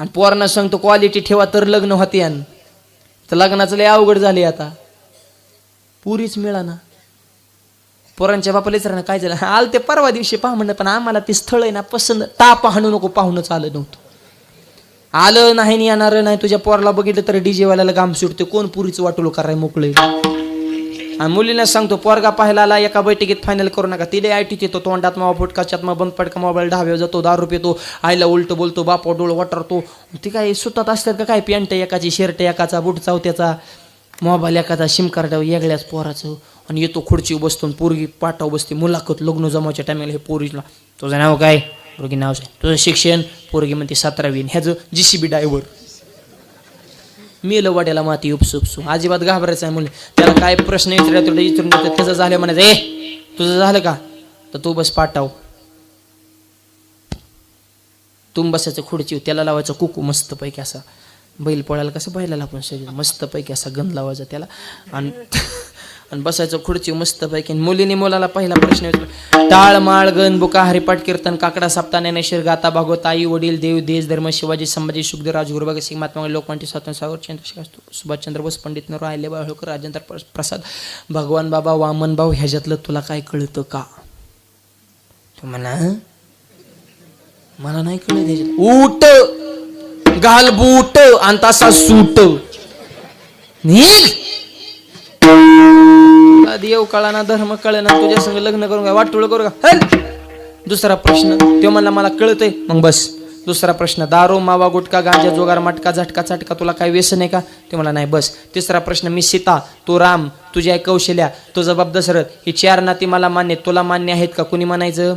आणि पोरांना सांगतो क्वालिटी ठेवा तर लग्न होते. तर लग्नाचं लय अवघड झाले आता, पुरीच मिळाना. पोरांच्या बापालेच राहणं काय झालं, आलं ते परवा दिवशी पाह म्हणलं, पण आम्हाला ती स्थळ आहे ना पसंत, ताप हाणू नको, पाहूनच आलं नव्हतं. आलं नाही आणि येणार नाही, तुझ्या पोराला बघितलं तर डीजे वाल्याला घाम सुटते, कोण पुरीच वाटोळ कराय मोकळे. आणि मुलींना सांगतो पोरगा पाहायला आला एका बैठकीत फायनल करू नका. तिथे आयटीत येतो, तोंडात मावा फुटका, चष्मा बंद पडका, मोबाईल ढाब्यावर जातो, दारू पितो, आईला उलट बोलतो, बापा डोळ वाटरतो. ती काय सुतात असतात का काय, पॅन्ट एकाची, शर्ट एकाचा, बूट चौथ्याचा, मोबाईल एकाचा, सिम कार्ड वेगळ्याच पोराचं. आणि येतो खुर्ची बसतो, पोरगी पाठाव बसते, मुलाखत लग्न जमायच्या टायमाला हे पोरीला, तुझं नाव काय, पोरगी नाव काय, तुझं शिक्षण, पोरगी म्हणते 17वी, ह्याचं जीसीबी ड्रायव्हर. मेलं वाड्याला माती उपसू उपसू, अजिबात घाबरायचं आहे मुले. त्याला काय प्रश्न विचारून त्याचं झालं म्हणायचं, तुझं झालं का, तर तू बस पाठाव. तुम बसायचं खुर्ची, त्याला लावायचं कुकू मस्त पैकी असा, बैल पोळायला कसं बैलाला आपण सगळं मस्त पैकी असा गंध लावायचा त्याला, आणि बसायचं खुर्ची मस्त पैकी. मुलीने मुलाला पहिला प्रश्न विचारला, टाळ माळ गण बुका हरिपाठ कीर्तन काकडा सप्ता ज्ञानेश्वर गाता भागवत आई वडील देव देश धर्म शिवाजी संभाजी सुखदेव राजगुरू भगतसिंग महात्मा लोकमान्य स्वातंत्र्य सागर चंद्रशेखर सुभाषचंद्र बोस पंडित नरहरी अहिल्याबाई होळकर राजेंद्र प्रसाद भगवान बाबा वामन भाऊ ह्याच्यातलं तुला काय कळतं का. तू म्हणा मला नाही कळत ह्याच्यात. उठ घाल बूट आणि तसा सूट निघ. देव कळा ना धर्म कळे ना, तुझ्या संग लग्न करू का, वाटोळ करू का. दुसरा प्रश्न तो म्हणला मला कळतंय, मग बस. दुसरा प्रश्न, दारू मावा गुटखा गांजा जोगार मटका झटका चटका तुला काय व्यसन आहे का, ते मला नाही, बस. तिसरा प्रश्न, मी सीता तू राम तुझी आई कौशल्या तुझा बाप दशरथ, ही 4 नाती मला मान्य, तुला मान्य आहेत का. कुणी म्हणायचं